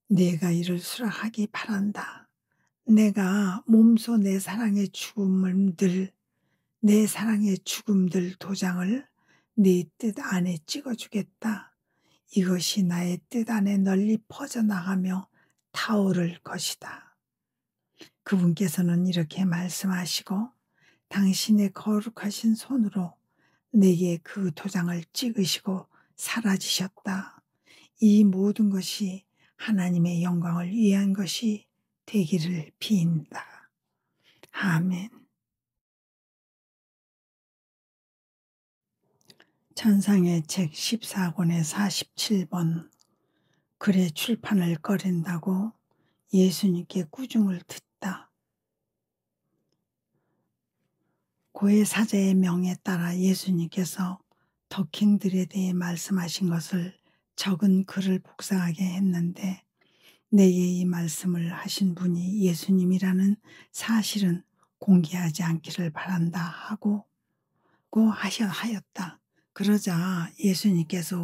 내가 이를 수락하기 바란다. 내가 몸소 내 사랑의 죽음들 도장을 네 뜻 안에 찍어주겠다. 이것이 나의 뜻 안에 널리 퍼져나가며 타오를 것이다. 그분께서는 이렇게 말씀하시고 당신의 거룩하신 손으로 내게 그 도장을 찍으시고 사라지셨다. 이 모든 것이 하나님의 영광을 위한 것이 되기를 빈다. 아멘. 찬상의 책 14권의 47번. 글의 출판을 꺼린다고 예수님께 꾸중을 듣다. 고해 사자의 명에 따라 예수님께서 덕행들에 대해 말씀하신 것을 적은 글을 복사하게 했는데 내게 이 말씀을 하신 분이 예수님이라는 사실은 공개하지 않기를 바란다 하고 하였다. 그러자 예수님께서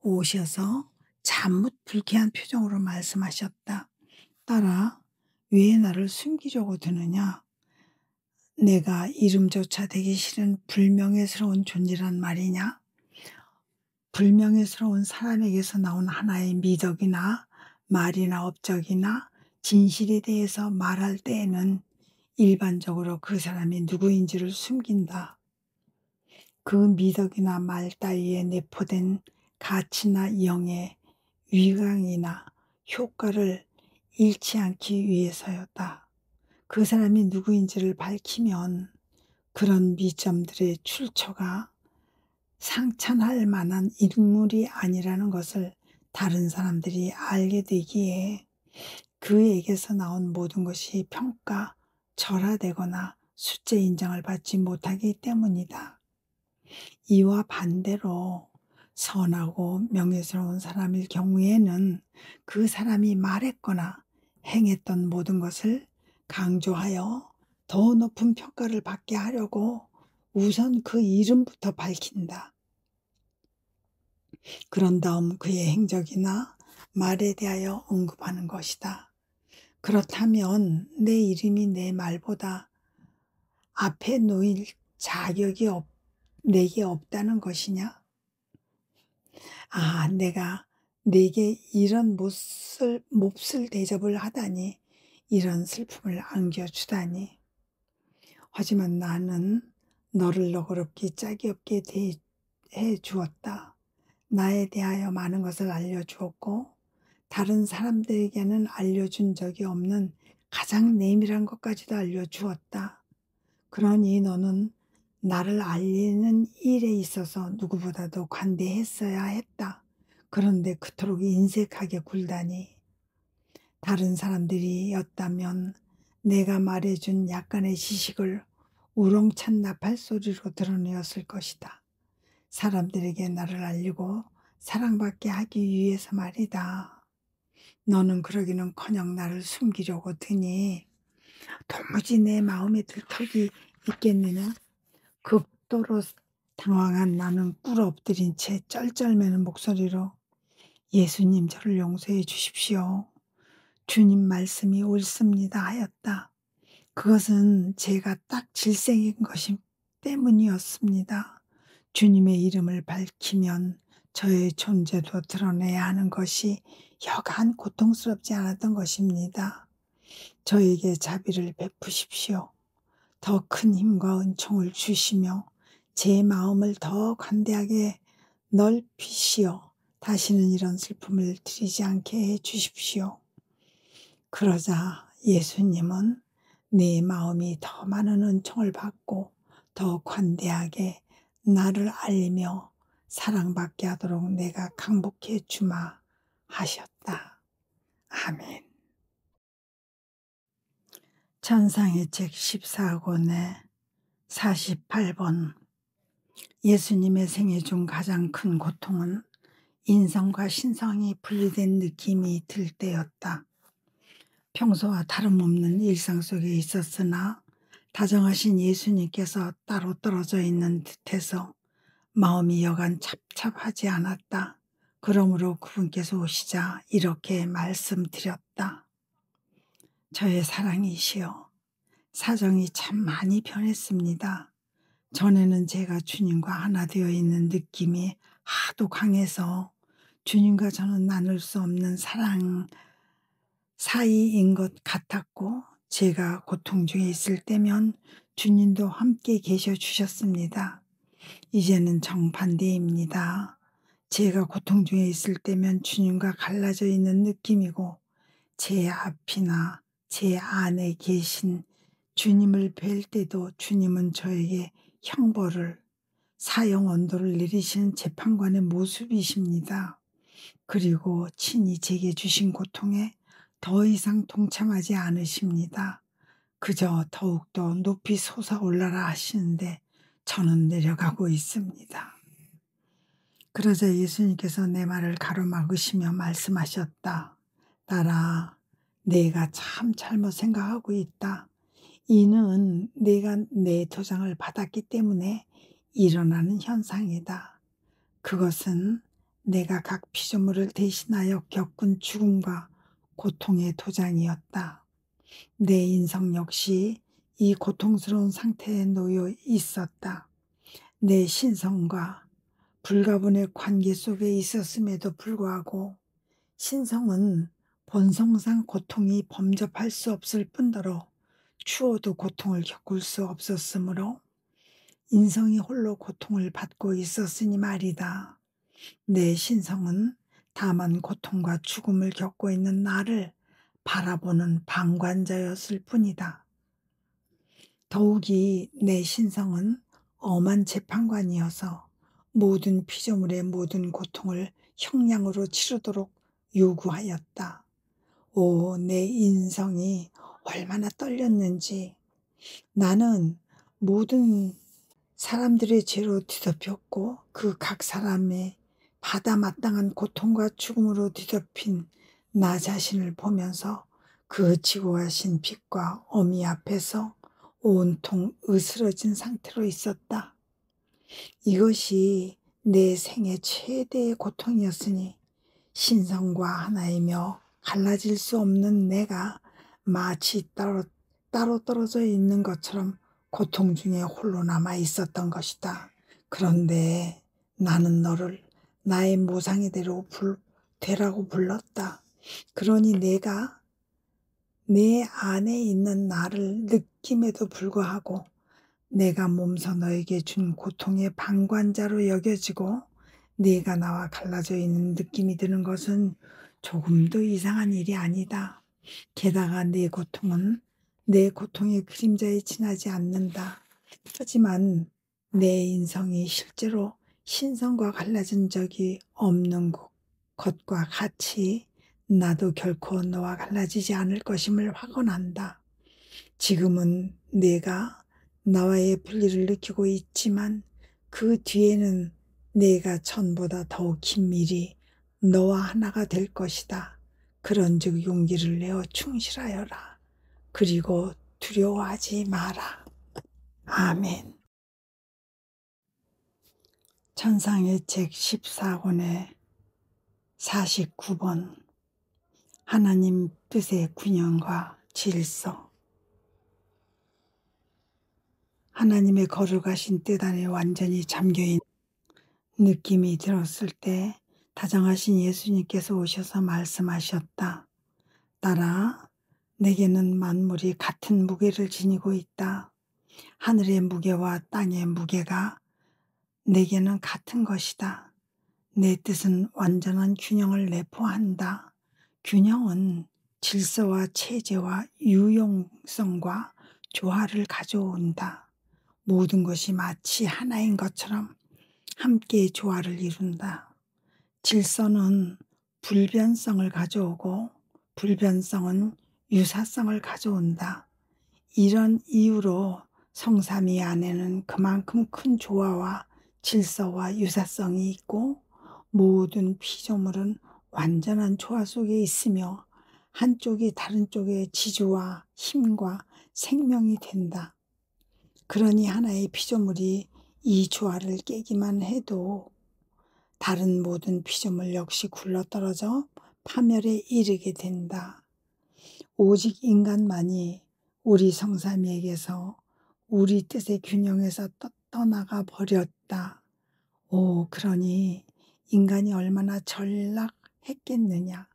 오셔서 참뭇 불쾌한 표정으로 말씀하셨다. 따라 왜 나를 숨기려고 드느냐? 내가 이름조차 되기 싫은 불명예스러운 존재란 말이냐? 불명예스러운 사람에게서 나온 하나의 미덕이나 말이나 업적이나 진실에 대해서 말할 때에는 일반적으로 그 사람이 누구인지를 숨긴다. 그 미덕이나 말 따위에 내포된 가치나 영의 위강이나 효과를 잃지 않기 위해서였다. 그 사람이 누구인지를 밝히면 그런 미점들의 출처가 상찬할 만한 인물이 아니라는 것을 다른 사람들이 알게 되기에 그에게서 나온 모든 것이 평가, 절하되거나 숫제 인정을 받지 못하기 때문이다. 이와 반대로 선하고 명예스러운 사람일 경우에는 그 사람이 말했거나 행했던 모든 것을 강조하여 더 높은 평가를 받게 하려고 우선 그 이름부터 밝힌다. 그런 다음 그의 행적이나 말에 대하여 언급하는 것이다. 그렇다면 내 이름이 내 말보다 앞에 놓일 자격이 내게 없다는 것이냐? 내가 내게 이런 몹쓸 대접을 하다니, 이런 슬픔을 안겨주다니. 하지만 나는 너를 너그럽게 짝이 없게 대해 주었다. 나에 대하여 많은 것을 알려주었고 다른 사람들에게는 알려준 적이 없는 가장 내밀한 것까지도 알려주었다. 그러니 너는 나를 알리는 일에 있어서 누구보다도 관대했어야 했다. 그런데 그토록 인색하게 굴다니. 다른 사람들이었다면 내가 말해준 약간의 지식을 우렁찬 나팔 소리로 드러내었을 것이다. 사람들에게 나를 알리고 사랑받게 하기 위해서 말이다. 너는 그러기는커녕 나를 숨기려고 드니 도무지 내 마음에 들 턱이 있겠느냐? 극도로 당황한 나는 꿇어 엎드린 채 쩔쩔매는 목소리로 예수님, 저를 용서해 주십시오. 주님 말씀이 옳습니다 하였다. 그것은 제가 딱 질색인 것이 때문이었습니다. 주님의 이름을 밝히면 저의 존재도 드러내야 하는 것이 여간 고통스럽지 않았던 것입니다. 저에게 자비를 베푸십시오. 더 큰 힘과 은총을 주시며 제 마음을 더 관대하게 넓히시어 다시는 이런 슬픔을 드리지 않게 해 주십시오. 그러자 예수님은 내 마음이 더 많은 은총을 받고 더 관대하게 나를 알리며 사랑받게 하도록 내가 강복해 주마 하셨다. 아멘. 찬상의 책 14권의 48번. 예수님의 생애 중 가장 큰 고통은 인성과 신성이 분리된 느낌이 들 때였다. 평소와 다름없는 일상 속에 있었으나 다정하신 예수님께서 따로 떨어져 있는 듯해서 마음이 여간 찹찹하지 않았다. 그러므로 그분께서 오시자 이렇게 말씀드렸다. 저의 사랑이시여, 사정이 참 많이 변했습니다. 전에는 제가 주님과 하나 되어 있는 느낌이 하도 강해서 주님과 저는 나눌 수 없는 사랑 사이인 것 같았고, 제가 고통 중에 있을 때면 주님도 함께 계셔 주셨습니다. 이제는 정반대입니다. 제가 고통 중에 있을 때면 주님과 갈라져 있는 느낌이고, 제 앞이나 제 안에 계신 주님을 뵐 때도 주님은 저에게 형벌을, 사형 언도를 내리시는 재판관의 모습이십니다. 그리고 친히 제게 주신 고통에 더 이상 동참하지 않으십니다. 그저 더욱더 높이 솟아올라라 하시는데 저는 내려가고 있습니다. 그러자 예수님께서 내 말을 가로막으시며 말씀하셨다. 딸아, 내가 참 잘못 생각하고 있다. 이는 내가 내 도장을 받았기 때문에 일어나는 현상이다. 그것은 내가 각 피조물을 대신하여 겪은 죽음과 고통의 도장이었다. 내 인성 역시 이 고통스러운 상태에 놓여 있었다. 내 신성과 불가분의 관계 속에 있었음에도 불구하고 신성은 본성상 고통이 범접할 수 없을 뿐더러 추워도 고통을 겪을 수 없었으므로 인성이 홀로 고통을 받고 있었으니 말이다. 내 신성은 다만 고통과 죽음을 겪고 있는 나를 바라보는 방관자였을 뿐이다. 더욱이 내 신성은 엄한 재판관이어서 모든 피조물의 모든 고통을 형량으로 치르도록 요구하였다. 오, 내 인성이 얼마나 떨렸는지. 나는 모든 사람들의 죄로 뒤덮였고 그 각 사람의 받아 마땅한 고통과 죽음으로 뒤덮인 나 자신을 보면서 그 지고하신 빛과 어미 앞에서 온통 으스러진 상태로 있었다. 이것이 내 생애 최대의 고통이었으니 신성과 하나이며 갈라질 수 없는 내가 마치 따로 떨어져 있는 것처럼 고통 중에 홀로 남아 있었던 것이다. 그런데 나는 너를 나의 모상이대로 되라고 불렀다. 그러니 내가 내 안에 있는 나를 느낌에도 불구하고 내가 몸소 너에게 준 고통의 방관자로 여겨지고 네가 나와 갈라져 있는 느낌이 드는 것은 조금도 이상한 일이 아니다. 게다가 내 고통은 내 고통의 그림자에 지나지 않는다. 하지만 내 인성이 실제로 신성과 갈라진 적이 없는 것과 같이 나도 결코 너와 갈라지지 않을 것임을 확언한다. 지금은 내가 나와의 분리를 느끼고 있지만 그 뒤에는 내가 전보다 더욱 긴밀히 너와 하나가 될 것이다. 그런즉 용기를 내어 충실하여라. 그리고 두려워하지 마라. 아멘. 천상의 책 14권의 49번 하나님 뜻의 균형과 질서. 하나님의 거룩하신 뜻 안에 완전히 잠겨있는 느낌이 들었을 때 다정하신 예수님께서 오셔서 말씀하셨다. 딸아, 내게는 만물이 같은 무게를 지니고 있다. 하늘의 무게와 땅의 무게가 내게는 같은 것이다. 내 뜻은 완전한 균형을 내포한다. 균형은 질서와 체제와 유용성과 조화를 가져온다. 모든 것이 마치 하나인 것처럼 함께 조화를 이룬다. 질서는 불변성을 가져오고 불변성은 유사성을 가져온다. 이런 이유로 성삼위 안에는 그만큼 큰 조화와 질서와 유사성이 있고 모든 피조물은 완전한 조화 속에 있으며 한쪽이 다른 쪽의 지주와 힘과 생명이 된다. 그러니 하나의 피조물이 이 조화를 깨기만 해도 다른 모든 피조물 역시 굴러떨어져 파멸에 이르게 된다. 오직 인간만이 우리 성삼위에게서 우리 뜻의 균형에서 떠나가 버렸다. 그러니 인간이 얼마나 전락했겠느냐.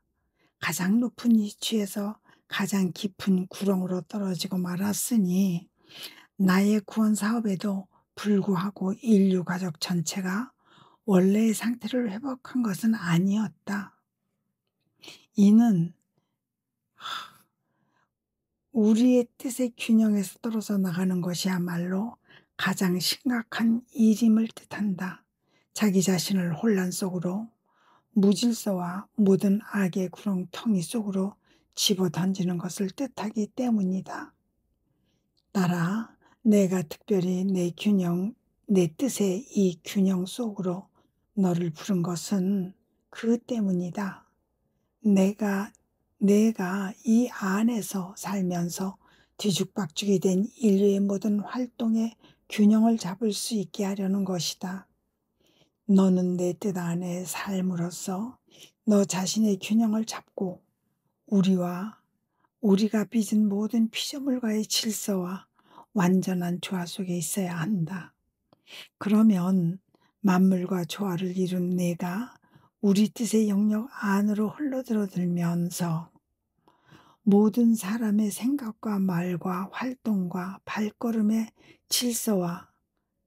가장 높은 위치에서 가장 깊은 구렁으로 떨어지고 말았으니 나의 구원 사업에도 불구하고 인류 가족 전체가 원래의 상태를 회복한 것은 아니었다. 이는 우리의 뜻의 균형에서 떨어져 나가는 것이야말로 가장 심각한 일임을 뜻한다. 자기 자신을 혼란 속으로, 무질서와 모든 악의 구렁텅이 속으로 집어던지는 것을 뜻하기 때문이다. 따라 내가 특별히 내 뜻의 이 균형 속으로 너를 부른 것은 그 때문이다. 내가 이 안에서 살면서 뒤죽박죽이 된 인류의 모든 활동의 균형을 잡을 수 있게 하려는 것이다. 너는 내 뜻 안에 삶으로써 너 자신의 균형을 잡고 우리가 빚은 모든 피조물과의 질서와 완전한 조화 속에 있어야 한다. 그러면 만물과 조화를 이룬 내가 우리 뜻의 영역 안으로 흘러들어들면서 모든 사람의 생각과 말과 활동과 발걸음의 질서와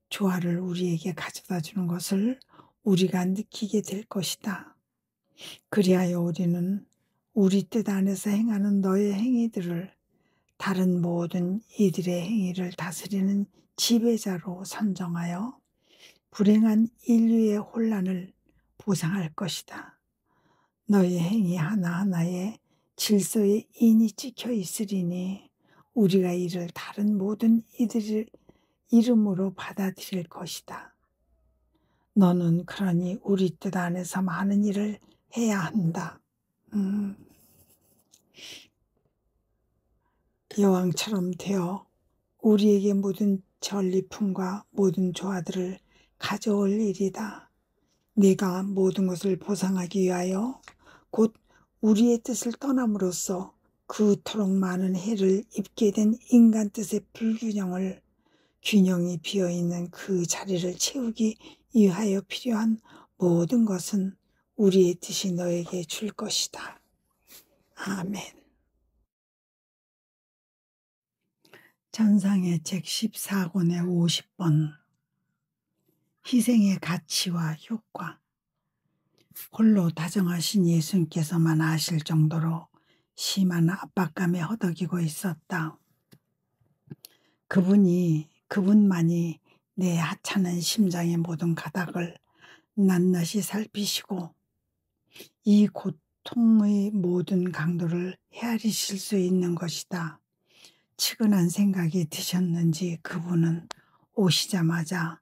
조화를 우리에게 가져다 주는 것을 우리가 느끼게 될 것이다. 그리하여 우리는 우리 뜻 안에서 행하는 너의 행위들을 다른 모든 이들의 행위를 다스리는 지배자로 선정하여 불행한 인류의 혼란을 보상할 것이다. 너의 행위 하나하나에 질서의 인이 찍혀 있으리니 우리가 이를 다른 모든 이들의 이름으로 받아들일 것이다. 너는 그러니 우리 뜻 안에서 많은 일을 해야 한다. 여왕처럼 되어 우리에게 모든 전리품과 모든 조화들을 가져올 일이다. 네가 모든 것을 보상하기 위하여 곧 우리의 뜻을 떠남으로써 그토록 많은 해를 입게 된 인간 뜻의 불균형을 균형이 비어있는 그 자리를 채우기 위하여 필요한 모든 것은 우리의 뜻이 너에게 줄 것이다. 아멘. 전상의 책 14권의 50번 희생의 가치와 효과. 홀로 다정하신 예수님께서만 아실 정도로 심한 압박감에 허덕이고 있었다. 그분만이 내 하찮은 심장의 모든 가닥을 낱낱이 살피시고 이 고통의 모든 강도를 헤아리실 수 있는 것이다. 측은한 생각이 드셨는지 그분은 오시자마자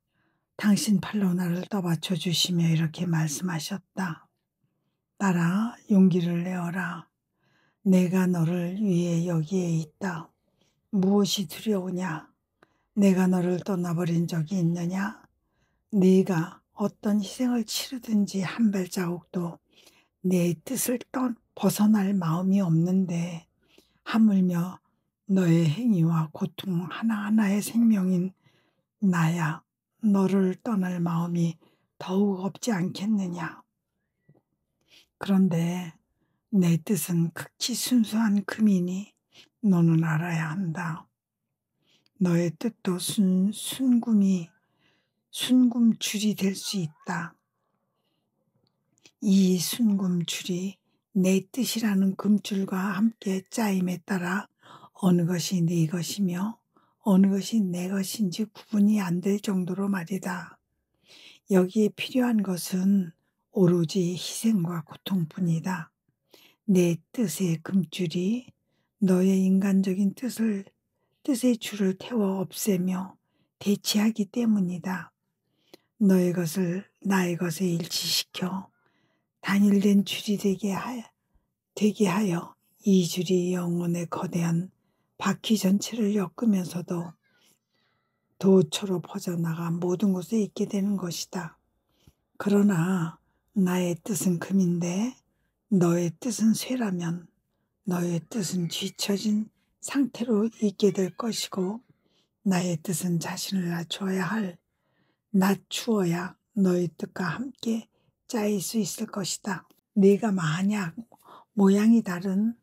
당신 팔로 나를 떠받쳐 주시며 이렇게 말씀하셨다. 딸아, 용기를 내어라. 내가 너를 위해 여기에 있다. 무엇이 두려우냐? 내가 너를 떠나버린 적이 있느냐? 네가 어떤 희생을 치르든지 한 발자국도 내 뜻을 벗어날 마음이 없는데 하물며 너의 행위와 고통 하나하나의 생명인 나야 너를 떠날 마음이 더욱 없지 않겠느냐. 그런데 내 뜻은 극히 순수한 금이니 너는 알아야 한다. 너의 뜻도 순금줄이 될 수 있다. 이 순금줄이 내 뜻이라는 금줄과 함께 짜임에 따라 어느 것이 네 것이며 어느 것이 내 것인지 구분이 안 될 정도로 말이다. 여기에 필요한 것은 오로지 희생과 고통뿐이다. 내 뜻의 금줄이 너의 인간적인 뜻의 줄을 태워 없애며 대체하기 때문이다. 너의 것을 나의 것에 일치시켜 단일된 줄이 되게 하여 이 줄이 영혼의 거대한 바퀴 전체를 엮으면서도 도처로 퍼져나가 모든 곳에 있게 되는 것이다. 그러나 나의 뜻은 금인데 너의 뜻은 쇠라면 너의 뜻은 뒤처진 상태로 있게 될 것이고 나의 뜻은 자신을 낮추어야 너의 뜻과 함께 짜일 수 있을 것이다. 네가 만약 모양이 다른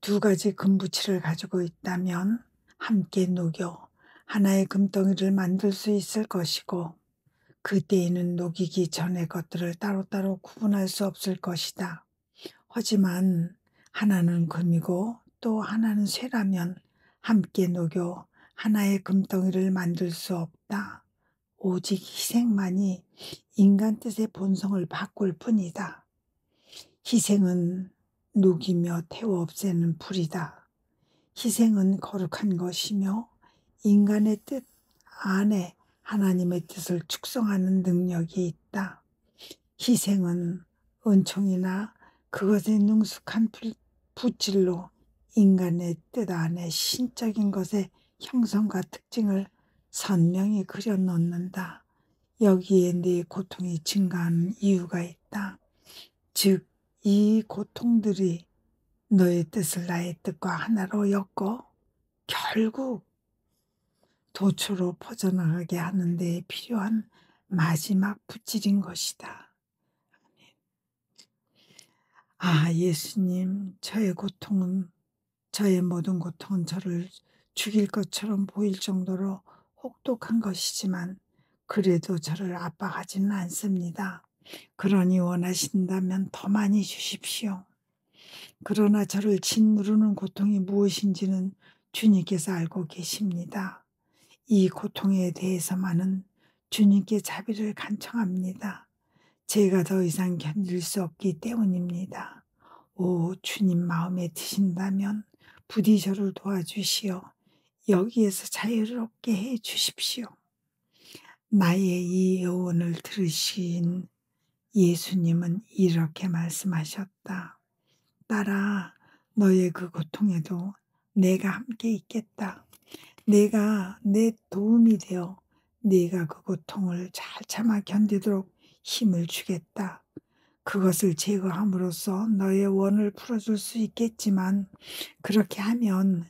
두 가지 금부치를 가지고 있다면 함께 녹여 하나의 금덩이를 만들 수 있을 것이고 그때에는 녹이기 전의 것들을 따로따로 구분할 수 없을 것이다. 하지만 하나는 금이고 또 하나는 쇠라면 함께 녹여 하나의 금덩이를 만들 수 없다. 오직 희생만이 인간 뜻의 본성을 바꿀 뿐이다. 희생은 녹이며 태워 없애는 불이다. 희생은 거룩한 것이며 인간의 뜻 안에 하나님의 뜻을 축성하는 능력이 있다. 희생은 은총이나 그것의 능숙한 붓질로 인간의 뜻 안에 신적인 것의 형성과 특징을 선명히 그려놓는다. 여기에 네 고통이 증가하는 이유가 있다. 즉, 이 고통들이 너의 뜻을 나의 뜻과 하나로 엮어 결국 도처로 퍼져나가게 하는 데 필요한 마지막 붓질인 것이다. 예수님, 저의 모든 고통은 저를 죽일 것처럼 보일 정도로 혹독한 것이지만 그래도 저를 압박하지는 않습니다. 그러니 원하신다면 더 많이 주십시오. 그러나 저를 짓누르는 고통이 무엇인지는 주님께서 알고 계십니다. 이 고통에 대해서만은 주님께 자비를 간청합니다. 제가 더 이상 견딜 수 없기 때문입니다. 오, 주님 마음에 드신다면 부디 저를 도와주시어 여기에서 자유롭게 해 주십시오. 나의 이 여원을 들으신 예수님은 이렇게 말씀하셨다. 딸아, 너의 그 고통에도 내가 함께 있겠다. 내가 내 도움이 되어 네가 그 고통을 잘 참아 견디도록 힘을 주겠다. 그것을 제거함으로써 너의 원을 풀어줄 수 있겠지만 그렇게 하면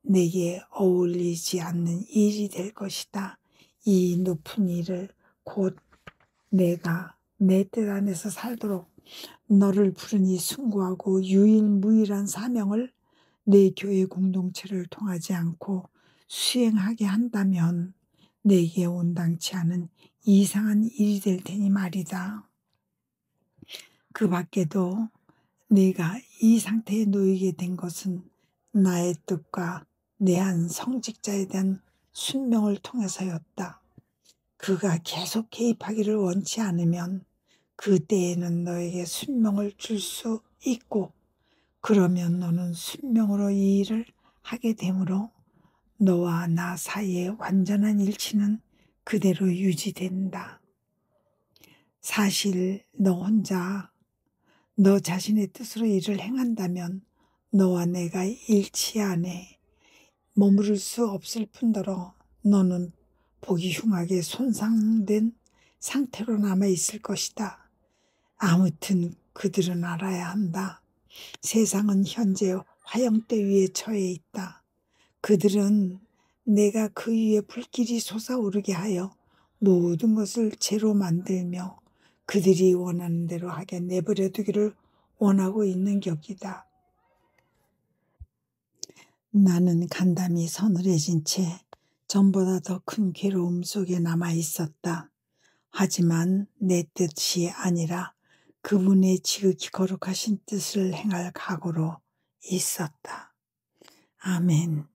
내게 어울리지 않는 일이 될 것이다. 이 높은 일을 곧 내가 내 뜻 안에서 살도록 너를 부르니 숭고하고 유일무이한 사명을 내 교회 공동체를 통하지 않고 수행하게 한다면 내게 온당치 않은 이상한 일이 될 테니 말이다. 그 밖에도 네가 이 상태에 놓이게 된 것은 나의 뜻과 내 한 성직자에 대한 순명을 통해서였다. 그가 계속 개입하기를 원치 않으면 그때에는 너에게 순명을 줄 수 있고 그러면 너는 순명으로 이 일을 하게 되므로 너와 나 사이의 완전한 일치는 그대로 유지된다. 사실 너 혼자 너 자신의 뜻으로 일을 행한다면 너와 내가 일치 안에 머무를 수 없을 뿐더러 너는 보기 흉하게 손상된 상태로 남아있을 것이다. 아무튼 그들은 알아야 한다. 세상은 현재 화형대 위에 처해 있다. 그들은 내가 그 위에 불길이 솟아오르게 하여 모든 것을 죄로 만들며 그들이 원하는 대로 하게 내버려 두기를 원하고 있는 격이다. 나는 간담이 서늘해진 채 전보다 더 큰 괴로움 속에 남아 있었다. 하지만 내 뜻이 아니라 그분의 지극히 거룩하신 뜻을 행할 각오로 있었다. 아멘.